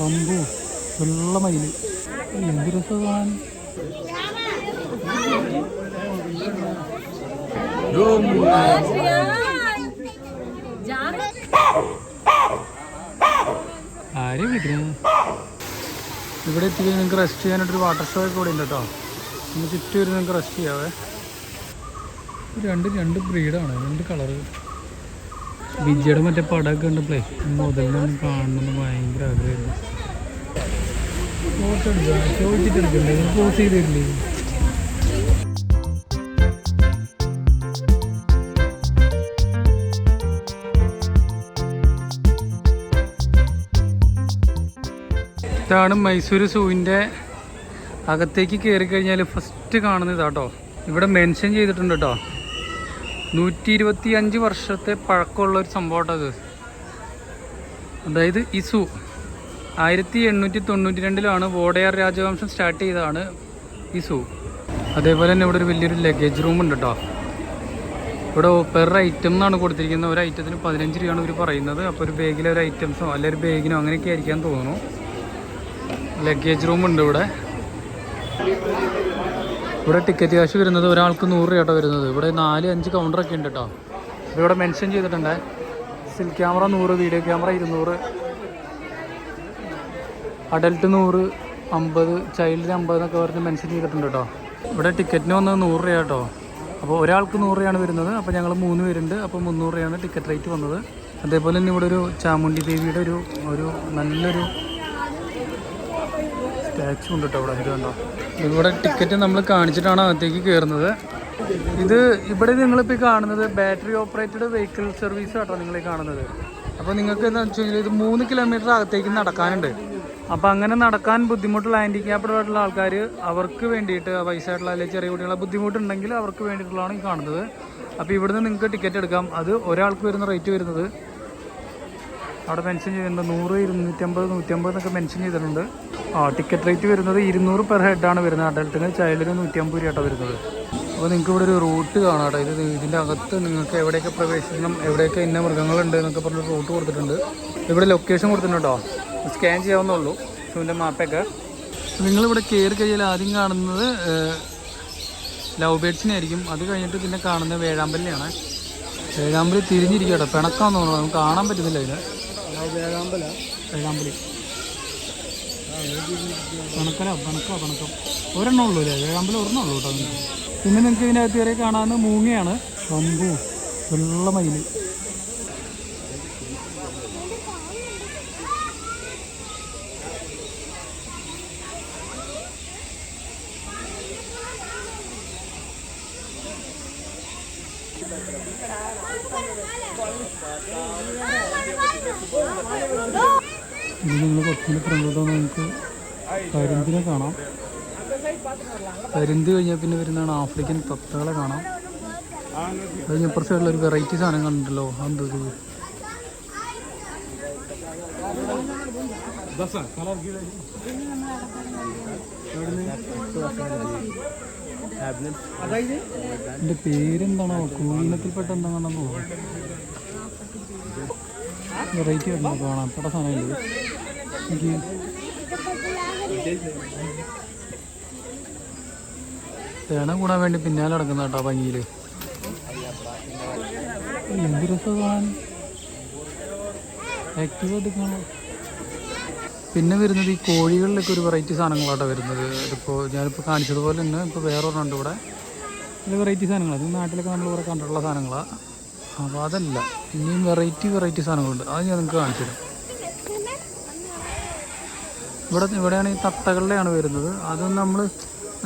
അമ്പു വെള്ള മയില് എന്ത് രസമാണ്. ആരെയും വിളിക്കുന്നത്. ഇവിടെ എത്തി നിങ്ങൾക്ക് റെസ്റ്റ് ചെയ്യാനായിട്ടൊരു വാട്ടർ ഷോ ഒക്കെ കൂടെ ഉണ്ട് കേട്ടോ. ഒന്ന് ചുറ്റും വരുന്ന നിങ്ങൾക്ക് റെസ്റ്റ് ചെയ്യാവേ. രണ്ട് ബ്രീഡാണ്, 2 കളറ്. വിജയുടെ മറ്റേ പടമൊക്കെ കണ്ടപ്പോഴേ മുതലിനൊന്നും കാണണമെന്ന് ഭയങ്കര ആഗ്രഹമായിരുന്നു. ഫോട്ടോ എടുക്കുക, ചോദിച്ചിട്ടെടുക്കണ്ടേ, പോസ് ചെയ്ത് തരില്ലേ? ഇതാണ് മൈസൂർ സൂവിൻ്റെ അകത്തേക്ക് കയറി കഴിഞ്ഞാൽ ഫസ്റ്റ് കാണുന്നത് കേട്ടോ. ഇവിടെ മെൻഷൻ ചെയ്തിട്ടുണ്ട് കേട്ടോ, 125 വർഷത്തെ പഴക്കമുള്ള ഒരു സംഭവം അത്. അതായത് ഈ സൂ 1892 വോഡയാർ രാജവംശം സ്റ്റാർട്ട് ചെയ്തതാണ് ഈ സൂ. അതേപോലെ തന്നെ ഇവിടെ ഒരു വലിയൊരു ലഗേജ് റൂം ഉണ്ട് കേട്ടോ. ഇവിടെ പെർ ഐറ്റം എന്നാണ് കൊടുത്തിരിക്കുന്നത്. ഒരു ഐറ്റത്തിന് 15 രൂപയാണ് ഇവർ പറയുന്നത്. അപ്പോൾ ഒരു ബാഗിലെ ഒരു ഐറ്റംസോ അല്ലെങ്കിൽ ഒരു ബാഗിനോ അങ്ങനെയൊക്കെ ആയിരിക്കാൻ തോന്നുന്നു. ലഗേജ് റൂം ഉണ്ട് ഇവിടെ. ഇവിടെ ടിക്കറ്റ് കാശ് വരുന്നത് ഒരാൾക്ക് 100 രൂപ വരുന്നത്. ഇവിടെ 4-5 കൗണ്ടറൊക്കെ ഉണ്ട് കേട്ടോ. ഇവിടെ മെൻഷൻ ചെയ്തിട്ടുണ്ട് still camera 100, video camera 200, adult 100, 50, ചൈൽഡിന് 50 എന്നൊക്കെ പറഞ്ഞ് മെൻഷൻ ചെയ്തിട്ടുണ്ട് കേട്ടോ. ഇവിടെ ടിക്കറ്റിന് വന്നത് 100 രൂപ കേട്ടോ. അപ്പോൾ ഒരാൾക്ക് 100 രൂപയാണ് വരുന്നത്. അപ്പോൾ ഞങ്ങൾ 3 പേരുണ്ട്. അപ്പോൾ 300 രൂപയാണ് ടിക്കറ്റ് റേറ്റ് വന്നത്. അതേപോലെ തന്നെ ഇവിടെ ഒരു ചാമുണ്ഡി ദേവിയുടെ ഒരു നല്ലൊരു സ്റ്റാച്ചു ഉണ്ട് കേട്ടോ. ഇവിടെ ഇത് കണ്ടോ. ഇവിടെ ടിക്കറ്റ് നമ്മൾ കാണിച്ചിട്ടാണ് അകത്തേക്ക് കയറുന്നത്. ഇവിടെ നിങ്ങളിപ്പോൾ കാണുന്നത് ബാറ്ററി ഓപ്പറേറ്റഡ് വെഹിക്കിൾ സർവീസ് കേട്ടോ നിങ്ങൾ കാണുന്നത്. അപ്പോൾ നിങ്ങൾക്ക് എന്താ വെച്ച് കഴിഞ്ഞാൽ ഇത് 3 കിലോമീറ്റർ അകത്തേക്ക് നടക്കാനുണ്ട്. അപ്പോൾ അങ്ങനെ നടക്കാൻ ബുദ്ധിമുട്ടുള്ള ഹാൻഡിക്യാപ്ഡ് ആയിട്ടുള്ള ആൾക്കാർ അവർക്ക് വേണ്ടിയിട്ട്, വയസ്സായിട്ടുള്ള അല്ലെങ്കിൽ ചെറിയ കുട്ടികളെ ബുദ്ധിമുട്ടുണ്ടെങ്കിൽ അവർക്ക് വേണ്ടിയിട്ടുള്ളതാണ് ഈ കാണുന്നത്. അപ്പോൾ ഇവിടുന്ന് നിങ്ങൾക്ക് ടിക്കറ്റ് എടുക്കാം. അത് ഒരാൾക്ക് വരുന്ന റേറ്റ് വരുന്നത് അവിടെ മെൻഷൻ ചെയ്യുന്നുണ്ട് 100, 250, 150 എന്നൊക്കെ മെൻഷൻ ചെയ്തിട്ടുണ്ട്. ടിക്കറ്റ് റേറ്റ് വരുന്നത് 200 പെർ ഹെഡാണ് വരുന്നത്. അഡൽട്ടിന്, ചൈൽഡിന് 150 രൂപ വരുന്നത്. അപ്പോൾ നിങ്ങൾക്ക് ഇവിടെ ഒരു റൂട്ട് കാണാം കേട്ടോ. ഇതിൻ്റെ അകത്ത് നിങ്ങൾക്ക് എവിടെയൊക്കെ പ്രവേശിക്കണം, എവിടെയൊക്കെ ഇന്ന മൃഗങ്ങളുണ്ട് എന്നൊക്കെ പറഞ്ഞ റൂട്ട് കൊടുത്തിട്ടുണ്ട്. ഇവിടെ ലൊക്കേഷൻ കൊടുത്തിട്ടുണ്ട് കേട്ടോ. സ്കാൻ ചെയ്യാവുന്നുള്ളൂ സൂവിൻ്റെ മാപ്പൊക്കെ. നിങ്ങളിവിടെ കയറി കഴിഞ്ഞാൽ ആദ്യം കാണുന്നത് ലവ് ബേഡ്സിനെ ആയിരിക്കും. അത് കഴിഞ്ഞിട്ട് പിന്നെ കാണുന്നത് വേഴാമ്പലിനെയാണ്. വേഴാമ്പലി തിരിഞ്ഞിരിക്കും കേട്ടോ. പിണക്കാന്ന് തോന്നുന്നു, നമുക്ക് കാണാൻ പറ്റുന്നില്ല അതിന്. വേഴാമ്പലി പിണക്കം ഒരെണ്ണം ഉള്ളൂ അല്ലേ? വേഴാമ്പലി ഒരെണ്ണം ഉള്ളൂ കേട്ടോ. പിന്നെ നിങ്ങൾക്ക് ഇതിനകത്ത് കയറി കാണാവുന്ന മൂങ്ങയാണ്. അമ്പു വെള്ള മയില്. ഇത് നിങ്ങൾ കുറച്ചുകൂടി ഫ്രണ്ടിലോട്ട് നിങ്ങൾക്ക് കരിന്തിനെ കാണാം. കരിന്ത് കഴിഞ്ഞാൽ പിന്നെ വരുന്നതാണ് ആഫ്രിക്കൻ തത്തകളെ കാണാം. അത് ഇപ്പുറത്തെ സൈഡിൽ ഒരു വെറൈറ്റി സാധനം കണ്ടിട്ടല്ലോ. എന്തത് എൻ്റെ പേരെന്താണോ കൂലിനത്തിൽപ്പെട്ട എന്താണെന്നോ വെറൈറ്റി ആയിട്ടുണ്ടോ കാണാം. പെട്ട സാധനമുണ്ട്. എനിക്ക് തേന കൂടാൻ വേണ്ടി പിന്നാലെ നടക്കുന്ന കേട്ടോ ഭംഗിയിൽ. എന്ത് രസം കാണാൻ, ആക്റ്റീവായിട്ട് കാണാം. പിന്നെ വരുന്നത് ഈ കോഴികളിലൊക്കെ ഒരു വെറൈറ്റി സാധനങ്ങളാട്ടോ വരുന്നത്. ഇതിപ്പോൾ ഞാനിപ്പോൾ കാണിച്ചതുപോലെ തന്നെ ഇപ്പോൾ വേറൊരെണ്ണം ഉണ്ട് ഇവിടെ. ഇത് വെറൈറ്റി സാധനങ്ങളാണ്. ഇത് നാട്ടിലൊക്കെ നമ്മൾ ഇവിടെ കണ്ടിട്ടുള്ള സാധനങ്ങളാണ്. അപ്പോൾ അതല്ല, ഇനിയും വെറൈറ്റി സാധനങ്ങളുണ്ട്. അത് ഞാൻ നിങ്ങൾക്ക് കാണിച്ചു തരാം. ഇവിടെയാണ് ഈ തത്തകളുടെയാണ് വരുന്നത്. അത്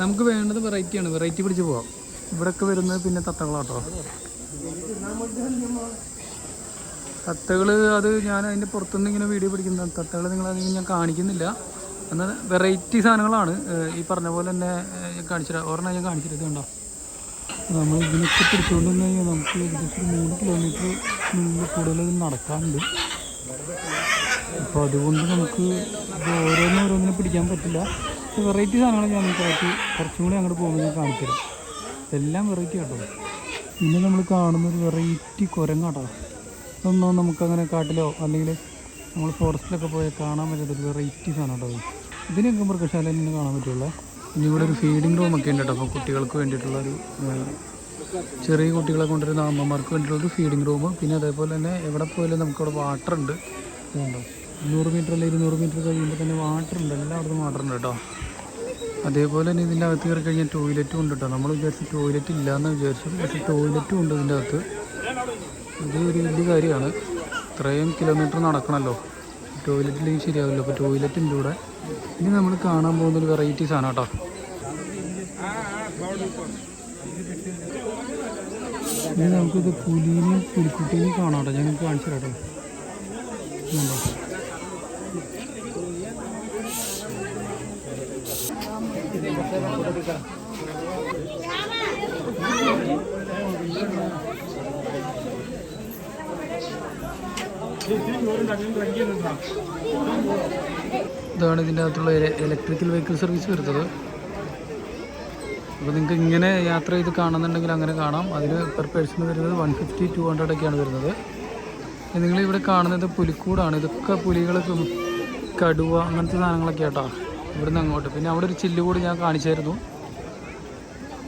നമുക്ക് വേണ്ടത് വെറൈറ്റിയാണ്. വെറൈറ്റി പിടിച്ച് പോവാം. ഇവിടെയൊക്കെ വരുന്നത് പിന്നെ തത്തകളാട്ടോ. തത്തകൾ അത് ഞാൻ അതിൻ്റെ പുറത്തുനിന്ന് ഇങ്ങനെ വീഡിയോ പിടിക്കുന്ന തത്തകൾ നിങ്ങളധികം ഞാൻ കാണിക്കുന്നില്ല. എന്നാൽ വെറൈറ്റി സാധനങ്ങളാണ്. ഈ പറഞ്ഞ പോലെ തന്നെ കാണിച്ചിട്ട് ഒരെണ്ണം ഞാൻ കാണിച്ചിട്ട് കണ്ടോ. നമ്മൾ ഇതിനൊക്കെ പിടിച്ചുകൊണ്ട് വന്നു കഴിഞ്ഞാൽ നമുക്ക് ഏകദേശം 3 കിലോമീറ്റർ കൂടുതൽ നടക്കാനുണ്ട്. അപ്പോൾ അതുകൊണ്ട് നമുക്ക് ഇത് ഓരോന്നിനെ പിടിക്കാൻ പറ്റില്ല. വെറൈറ്റി സാധനങ്ങൾ ഞാൻ നിങ്ങൾക്ക് കുറച്ചും കൂടി അങ്ങോട്ട് പോകുമ്പോൾ ഞാൻ കാണിച്ചു തരാം. എല്ലാം വെറൈറ്റി കേട്ടോ. പിന്നെ നമ്മൾ കാണുന്നൊരു വെറൈറ്റി കുരങ്ങാട്ടോ. ഒന്നും നമുക്കങ്ങനെ കാട്ടിലോ അല്ലെങ്കിൽ നമ്മൾ ഫോറസ്റ്റിലൊക്കെ പോയാൽ കാണാൻ പറ്റാത്തൊരു വെറൈറ്റി സാധനം കേട്ടോ. ഇതിനൊക്കെ മൃഗശാലയിൽ നിന്ന് കാണാൻ പറ്റുള്ളൂ. ഇനി ഇവിടെ ഒരു ഫീഡിങ് റൂമൊക്കെ ഉണ്ട് കേട്ടോ. അപ്പോൾ കുട്ടികൾക്ക് വേണ്ടിയിട്ടുള്ളൊരു ചെറിയ കുട്ടികളെ കൊണ്ടുവരുന്ന അമ്മമാർക്ക് വേണ്ടിയിട്ടുള്ളൊരു ഫീഡിങ് റൂം. പിന്നെ അതേപോലെ തന്നെ എവിടെ പോയാലും നമുക്കവിടെ വാട്ടർ ഉണ്ട്. ഇതുണ്ടോ 100 മീറ്റർ അല്ലെങ്കിൽ 200 മീറ്റർ കഴിയുമ്പോൾ തന്നെ വാട്ടർ ഉണ്ട്. എല്ലായിടത്തും വാട്ടർ ഉണ്ട് കേട്ടോ. അതേപോലെ തന്നെ ഇതിൻ്റെ അകത്ത് കയറി കഴിഞ്ഞാൽ ടോയ്ലറ്റും ഉണ്ട് കേട്ടോ. നമ്മൾ വിചാരിച്ചു ടോയ്ലറ്റ് ഇല്ലയെന്ന് വിചാരിച്ചു, പക്ഷേ ടോയ്ലറ്റും ഉണ്ട് ഇതിൻ്റെ അകത്ത്. ഇത് ഒരു വലിയ കാര്യമാണ്. ഇത്രയും കിലോമീറ്റർ നടക്കണമല്ലോ, ടോയ്ലറ്റില്ലെങ്കിൽ ശരിയാവില്ല. അപ്പോൾ ടോയ്ലറ്റ് ഉണ്ട് ഇവിടെ. ഇനി നമ്മൾ കാണാൻ പോകുന്നൊരു വെറൈറ്റി സാധനം കേട്ടോ. ഇനി നമുക്കിത് പുലിനെയും പുലിക്കുട്ടീനെയും കാണാം കേട്ടോ. ഞങ്ങൾക്ക് കാണിച്ചു തരാം കേട്ടോ. ഇതാണ് ഇതിൻ്റെ അകത്തുള്ള ഇലക്ട്രിക്കൽ വെഹിക്കിൾ സർവീസ് വരുന്നത്. അപ്പോൾ നിങ്ങൾക്ക് ഇങ്ങനെ യാത്ര ചെയ്ത് കാണുന്നുണ്ടെങ്കിൽ അങ്ങനെ കാണാം. അതിന് പെർ പേഴ്സൺ വരുന്നത് 150-200 ഒക്കെയാണ് വരുന്നത്. നിങ്ങളിവിടെ കാണുന്നത് പുലിക്കൂടാണ്. ഇതൊക്കെ പുലികൾ, കടുവ അങ്ങനത്തെ സാധനങ്ങളൊക്കെ കേട്ടോ ഇവിടുന്ന് അങ്ങോട്ട്. പിന്നെ അവിടെ ഒരു ചില്ലുകൂട് ഞാൻ കാണിച്ചായിരുന്നു.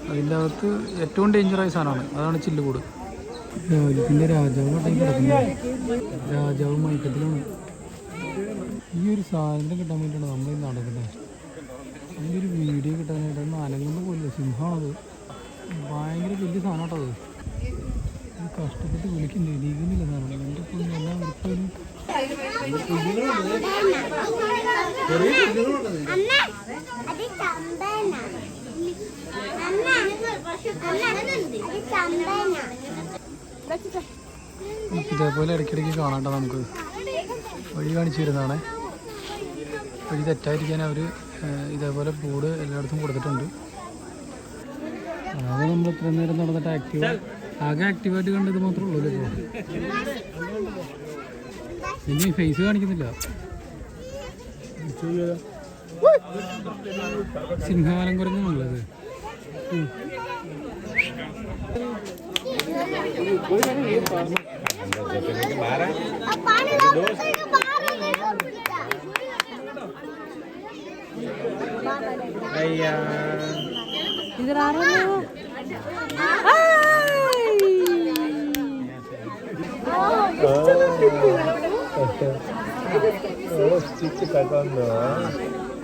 അതിൻ്റെ അകത്ത് ഏറ്റവും ഡേഞ്ചറായ സാധനമാണ്, അതാണ് ചില്ലുകൂട്. രാജ്യത്തിൻ്റെ രാജാവ് കിടക്കുന്നത്, രാജാവ് മയക്കത്തിലാണ്. ഈ ഒരു സാധനം കിട്ടാൻ വേണ്ടിയിട്ടാണ് നമ്മൾ ഈ നടക്കുന്നത്. അതിൻ്റെ ഒരു വീഡിയോ കിട്ടാനായിട്ട് അനങ്ങുന്ന പോലെ സിംഹമാണത്. ഭയങ്കര വലിയ സാധനം കേട്ടോ. അത് കഷ്ടപ്പെട്ട് വിളിക്കുന്നുണ്ട്, ഇരിക്കുന്നില്ല സാധനം. എൻ്റെ പൊന്നു എല്ലാം വൃത്തിയും ഇതേപോലെ ഇടയ്ക്കിടയ്ക്ക് കാണാട്ടോ. നമുക്ക് വഴി കാണിച്ചു തരുന്നതാണ്. വഴി തെറ്റായിരിക്കാൻ അവർ ഇതേപോലെ ബോർഡ് എല്ലായിടത്തും കൊടുത്തിട്ടുണ്ട്. ആകെ നമ്മൾ ഇത്ര നേരം നടന്നിട്ട് ആകെ ആക്റ്റീവായിട്ട് കണ്ടത് മാത്രമേ ഉള്ളൂ ഇപ്പോൾ. ഇനി ഫേസ് കാണിക്കുന്നില്ല. സിംഹവാലം കുറഞ്ഞുള്ളത്.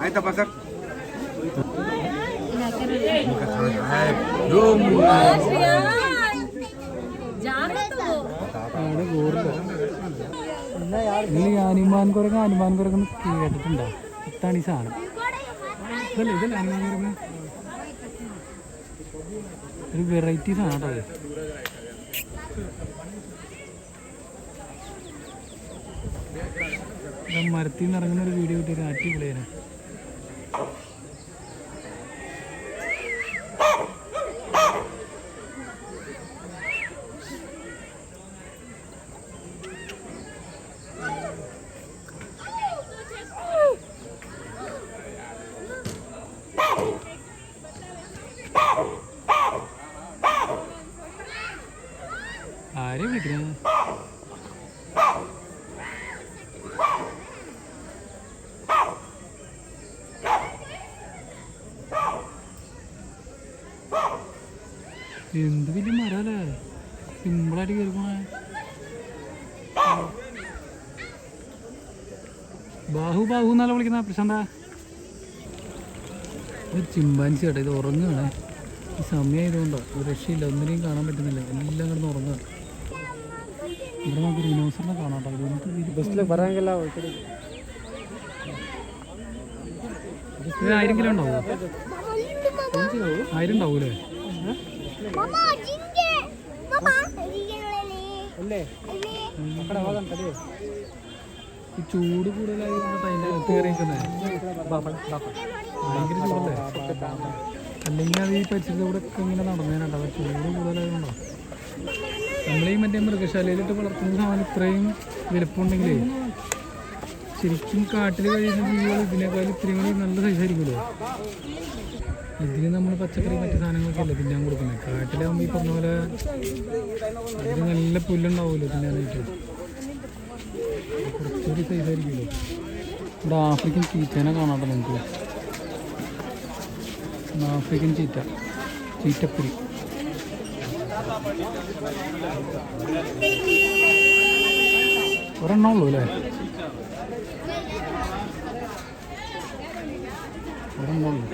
Ahí está pasar. ഹനുമാൻ കുരങ്ങ് കേട്ടിട്ടുണ്ടോ? ഇതാണ് ഈ സാധനം. ഇതല്ലേ ഹനുമാൻ കുരങ്ങ്. ഒരു വെറൈറ്റി സാധനം കേട്ടോ. മരത്തിൽ നിന്ന് ഇറങ്ങുന്ന ഒരു വീഡിയോ കിട്ടിയ അടിപൊളിയാണ്. ആരെയും വിളിക്കണേ? എന്ത് വലിയ മരല്ലേ, സിമ്പിളായിട്ട് കയറി പോണേ. ബാഹു എന്നല്ല വിളിക്കുന്ന പ്രശാന്ത. ഇത് ചിമ്പാൻസി കേട്ടോ. ഇത് ഉറങ്ങുകയാണേ. ഈ സമയമായതുകൊണ്ടോ ഒരു രക്ഷയില്ല, ഒന്നിനെയും കാണാൻ പറ്റുന്നില്ല. എല്ലാം കിടന്ന് ഉറങ്ങുക. ഇവിടെ നമുക്ക് റിനോസറിനെ കാണാം കേട്ടോ. ബസ്സിൽ പറയാൻ 1000 കിലോ ഉണ്ടാവും. 1000 ഉണ്ടാവൂലേ? ഈ ചൂട് കൂടുതലായതുകൊണ്ട് അതിൻ്റെ അകത്ത് കയറിയിരിക്കുന്നത് ഭയങ്കര ചൂടല്ലേ. അല്ലെങ്കിൽ അത് ഈ പരിസരത്തൂടെ ഒക്കെ ഇങ്ങനെ നടന്നേനുണ്ടോ. ചൂട് കൂടുതലായതുകൊണ്ടോ. നമ്മളീ മറ്റേ മൃഗശാലയിലിട്ട് വളർത്തുന്ന സാധനം ഇത്രയും വലുപ്പമുണ്ടെങ്കിലേ ശരിക്കും കാട്ടിൽ കഴിയുന്ന ജീവികൾ ഇതിനേക്കാളും ഇത്രയും കൂടി നല്ല സൈസായിരിക്കുമല്ലോ. ഇതിന് നമ്മൾ പച്ചക്കറി മറ്റു സാധനങ്ങളൊക്കെ അല്ലേ തിന്നാൻ കൊടുക്കുന്നത്. കാട്ടിലാകുമ്പോൾ ഈ പറഞ്ഞ പോലെ അതിന് നല്ല പുല്ലുണ്ടാവുമല്ലോ തിന്നാനായിട്ട്. കുറച്ച് ചെറിയ സൈസായിരിക്കുമല്ലോ. ഇവിടെ ആഫ്രിക്കൻ ചീറ്റേനെ കാണാട്ടോ നിങ്ങൾക്ക്. ആഫ്രിക്കൻ ചീറ്റപ്പുരി. ഒരെണ്ണം ഉള്ളൂ അല്ലേ? ഒരെണ്ണം ഉള്ളൂ.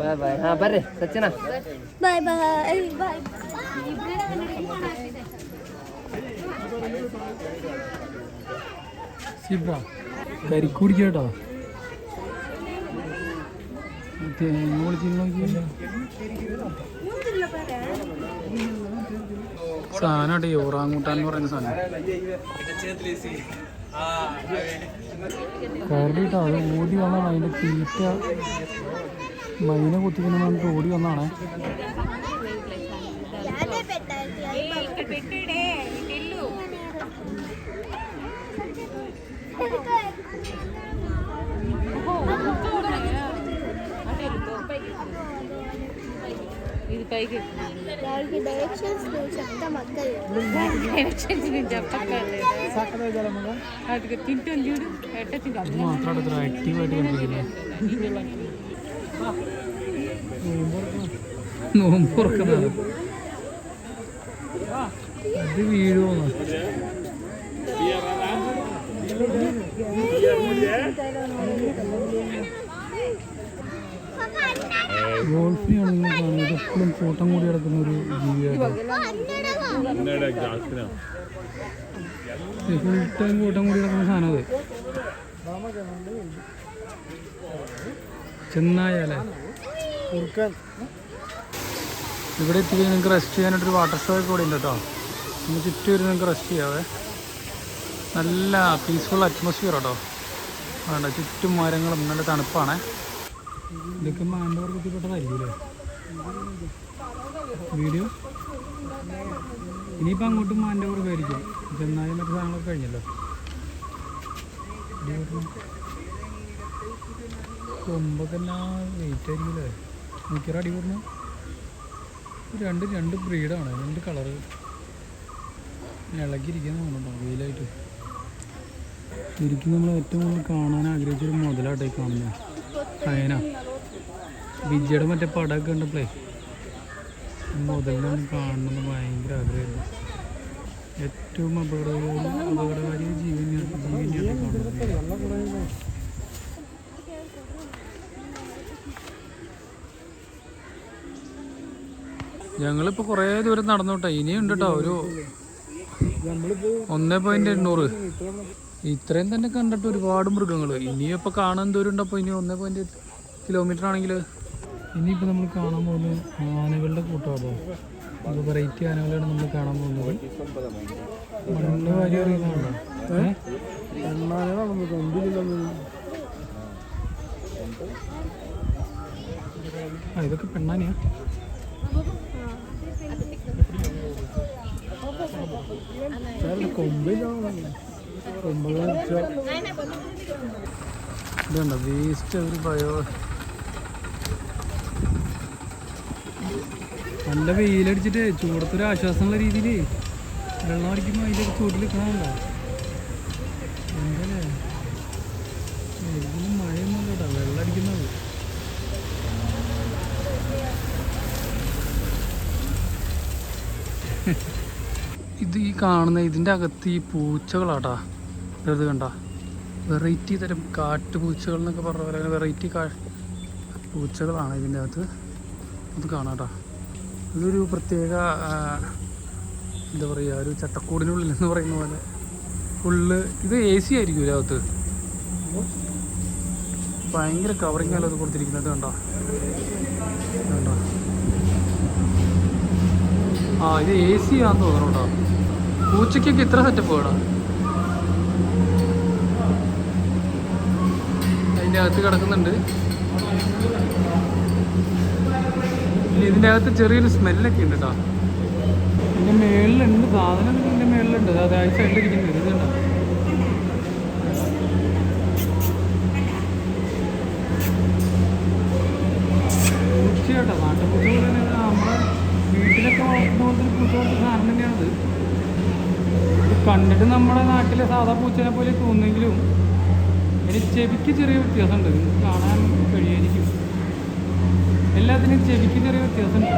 Bye bye. Ha barre Sachina. Bye bye. Bye. Zebra കരിക്കുടിക്കാട്ടോ. സാധനമാട്ടെ ഓറാങ്ങൂട്ടാൻ എന്ന് പറയുന്ന സാധനം. കയറിയിട്ടോ അത് ഓടി വന്നാണ്. അതിൻ്റെ തീറ്റ മൈന കുത്തിക്കുന്ന നമുക്ക് ഓടി വന്നാണേ. മാത്രമാണ് ഇത്ര ആക്റ്റീവായിട്ട് കണ്ടിരിക്കുന്നത്. നോമ്പ് തുറക്കുന്നതാണ്. അത് വീഴുമോ? ഗോൾഫിനെയാണ് നിങ്ങൾ കാണുന്നത്. എപ്പോഴും കൂട്ടം കൂടി കിടക്കുന്ന ഒരു ജീവിയാണ്. ഫുൾ ടൈം കൂട്ടം കൂടി കിടക്കുന്ന സാധനം അത്. ചെന്നായാലേ ഇവിടെ എത്തി നിങ്ങൾക്ക് റെസ്റ്റ് ചെയ്യാനായിട്ടൊരു വാട്ടർ ഷോ ഒക്കെ കൂടെ ഉണ്ട് കേട്ടോ. നമുക്ക് ചുറ്റും വരും നിങ്ങൾക്ക് റെസ്റ്റ് ചെയ്യാവേ. നല്ല പീസ്ഫുൾ അറ്റ്മോസ്ഫിയർ കേട്ടോ. വേണ്ട ചുറ്റും മരങ്ങളും നല്ല തണുപ്പാണ്. ഇതൊക്കെ മാനന്തവാടിക്ക് എത്തിപ്പെട്ടതായിരിക്കും വീഡിയോ. ഇനിയിപ്പോൾ അങ്ങോട്ടും മാനന്തവാടിക്ക് ആയിരിക്കും. ചെന്നായി മറ്റു സാധനങ്ങളൊക്കെ കഴിഞ്ഞല്ലോ. കൊമ്പൊക്കെ എല്ലാം വെയിറ്റ് ആയിരിക്കുമല്ലേ? മിക്കറ അടി പറഞ്ഞു. രണ്ട് ബ്രീഡാണ്. 2 കളറ് ഇളകിയിരിക്കുന്ന തോന്നുന്നുണ്ടോ വെയിലായിട്ട്. ശരിക്കും നമ്മൾ ഏറ്റവും കൂടുതൽ കാണാൻ ആഗ്രഹിച്ചൊരു മുതലായിട്ടായി കാണുന്നത് അയന. വിജയുടെ മറ്റേ പടമൊക്കെ ഉണ്ടപ്പോഴേ മുതലിനെ കാണണമെന്ന് ഭയങ്കര ആഗ്രഹമായിരുന്നു. ഏറ്റവും അപകടകാരി ജീവനെയായിട്ട് കാണുന്നത്. ഞങ്ങളിപ്പോൾ കുറേ ദൂരം നടന്നോട്ടെ. ഇനിയുണ്ട് കേട്ടോ ഒരു 1.800. ഇത്രയും തന്നെ കണ്ടിട്ട് ഒരുപാട് മൃഗങ്ങൾ. ഇനിയിപ്പോൾ കാണാൻ ദൂരം ഉണ്ടപ്പോൾ ഇനി 1.8 കിലോമീറ്റർ ആണെങ്കിൽ. ഇനിയിപ്പോൾ നമ്മൾ കാണാൻ പോകുന്നത് ആനകളുടെ കൂട്ടമാണോ. അത് വെറൈറ്റി ആനകളാണ് നമ്മൾ കാണാൻ പോകുന്നത്. മണ്ണ് വാരി അറിയുന്നുണ്ടോ? ഇതൊക്കെ പെണ്ണാനെയാ. ഇതുണ്ടോ വേസ്റ്റ് ഒരു ബയോ. നല്ല വെയിലടിച്ചിട്ട് ചൂടത്തൊരു ആശ്വാസമുള്ള രീതിയിൽ വെള്ളം അടിക്കുമ്പോൾ അതിൻ്റെ ചൂട്ടിൽ നിൽക്കണമല്ലോ. എന്തല്ലേ മഴയൊന്നും കേട്ടോ വെള്ളം അടിക്കുന്നത്. ഇത് ഈ കാണുന്ന ഇതിൻ്റെ അകത്ത് ഈ പൂച്ചകളാട്ടാ. ഇത് കണ്ട വെറൈറ്റി തരം കാട്ടുപൂച്ചകൾ എന്നൊക്കെ പറഞ്ഞ പോലെ വെറൈറ്റി പൂച്ചകളാണ് ഇതിൻ്റെ അകത്ത്. അത് കാണാട്ടാ. ഇതൊരു പ്രത്യേക എന്താ പറയുക ഒരു ചട്ടക്കൂടിനുള്ളിൽ എന്ന് പറയുന്ന പോലെ ഫുള്ള്. ഇത് AC ആയിരിക്കും ഇതിനകത്ത്. ഭയങ്കര കവറിങ് അല്ല അത് കൊടുത്തിരിക്കുന്നത്. കണ്ടോ കണ്ടോ. ഇത് AC ആണെന്ന് തോന്നണം കേട്ടോ. പൂച്ചയ്ക്കൊക്കെ ഇത്ര സെറ്റപ്പ് വേണം. അതിൻ്റെ അകത്ത് കിടക്കുന്നുണ്ട്. ഇതിൻ്റെ അകത്ത് ചെറിയൊരു സ്മെല്ലൊക്കെ ഉണ്ട് കേട്ടോ. ഇതിൻ്റെ മേളിലുണ്ട് സാധനം. ഇതിൻ്റെ മേളിലുണ്ട്. അത് ആ സൈഡിലിരിക്കുന്നത്. ഇത് കണ്ടോ പൂച്ച കേട്ടോ. നാട്ടുപൂച്ച പോലെ തന്നെ നമ്മളെ വീട്ടിലൊക്കെ വളർത്തുന്ന പോലത്തെ പൂച്ച പോലത്തെ സാധനം തന്നെയാണത്. കണ്ടിട്ട് നമ്മുടെ നാട്ടിലെ സാധാ പൂച്ചനെ പോലെ തോന്നുമെങ്കിലും ഇനി ചെവിക്ക് ചെറിയ വ്യത്യാസമുണ്ട്. നിങ്ങൾക്ക് കാണാൻ കഴിയായിരിക്കും. എല്ലാത്തിനും ചെവിക്ക് ചെറിയ വ്യത്യാസമുണ്ട്.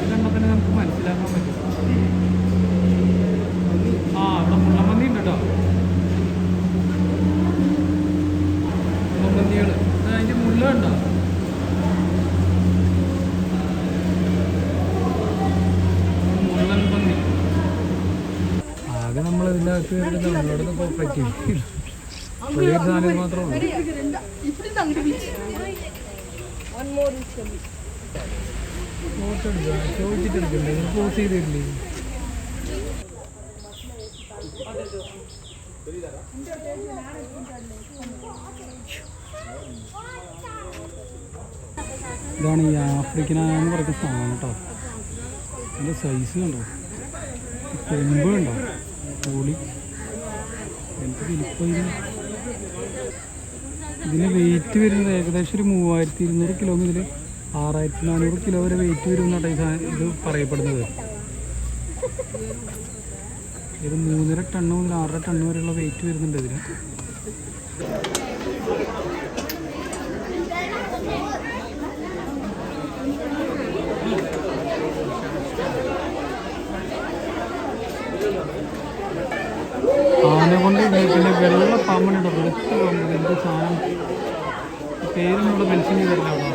ഇത് കണ്ടാൽ തന്നെ നമുക്ക് മനസ്സിലാക്കാൻ പറ്റും. ആ ഇവിടെ മുള്ളമ്പന്തി ഉണ്ട് കേട്ടോ. മുള്ളമ്പന്തികൾ അതിൻ്റെ മുള്ള ഉണ്ടോ? മുള്ളൻപന്നി. ആകെ നമ്മൾ ഇതിൻ്റെ അകത്ത് കയറിയിട്ട് നമ്മളോട് കോപ്പറേറ്റ് ചെയ്യും. ഒരു സാധനം മാത്രമേ ഉള്ളൂ. ഫോട്ടോ എടുക്കുക, ചോദിച്ചിട്ടെടുക്കണ്ടേ? പോസ് ചെയ്തിട്ടില്ലേ? ഇതാണ് ഈ ആഫ്രിക്കനാന്ന് പറയുന്ന സാധനം കേട്ടോ. അതിൻ്റെ സൈസ് കണ്ടോ, കൊമ്പ് കണ്ടോ, പൊളി എന്ത് വലിപ്പം. ഇതിന് വെയിറ്റ് വരുന്നത് ഏകദേശം ഒരു 3200 കിലോ മുതൽ 6400 കിലോ വരെ വെയിറ്റ് വരും എന്നാണ് ഇത് പറയപ്പെടുന്നത്. ഇത് 3.5 ടണ്ണ് മുതൽ 6.5 ടണ്ണ് വരെയുള്ള വെയിറ്റ് വരുന്നുണ്ട് ഇതിന്. ആനെ കൊണ്ട് പിന്നെ വെള്ള പാമ്പുണ്ടോ, വെളുത്ത പാമ്പ്. എന്ത് സാധനം പേരിനോട് മെൻഷൻ ചെയ്തിട്ടില്ല അവിടെ.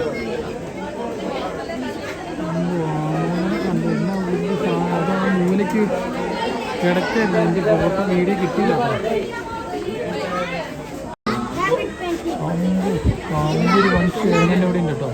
ആനെ കണ്ടു എന്നാ വലിയ സാധനം. അത് ആ മൂലയ്ക്ക് കിടക്കായിരുന്നു. എൻ്റെ ഫോട്ടോ വീഡിയോ കിട്ടിയില്ല കേട്ടോ. പാമ്പ് ഒരു വൺ ചേനൻ്റെ അവിടെ ഉണ്ട് കേട്ടോ.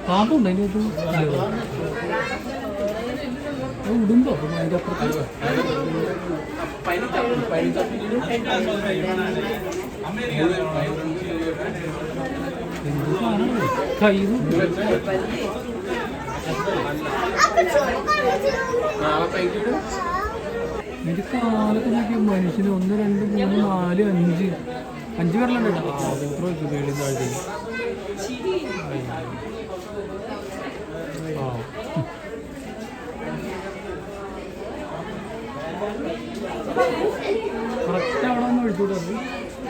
പാമ്പുണ്ട് അതിൻ്റെ അകത്ത്. ഉടുമ്പോ അതിൻ്റെ അപ്പുറത്ത് എന്ത് സാധനമാണ് കയ്യിൽ. ഇത് കാലത്ത് നോക്കി മനുഷ്യന് 1 2 3 4 5 പേരിലുണ്ട് കേട്ടോ. എത്ര വെച്ചു പേടിയും താഴ്ചയിൽ. കറക്റ്റ് അവിടെ ഒന്ന് ഒഴിച്ചുകൂടത്.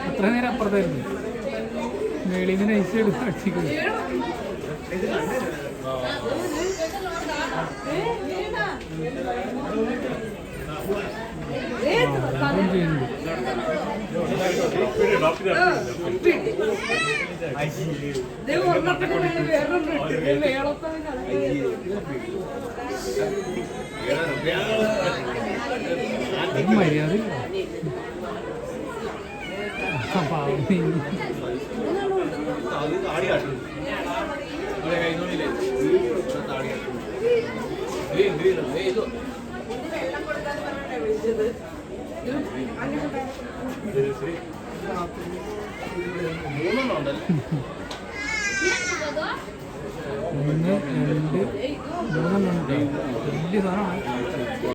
അത്ര നേരം അപ്പുറത്തായിരുന്നു. മേളിൽ നിന്ന് നൈസ് എടുത്ത് അടിച്ചിട്ട് ചെയ്യുന്നുണ്ട്. മര്യാദ ഒന്ന് രണ്ട് മൂന്നെണ്ണം വലിയ സാധനമാണ്.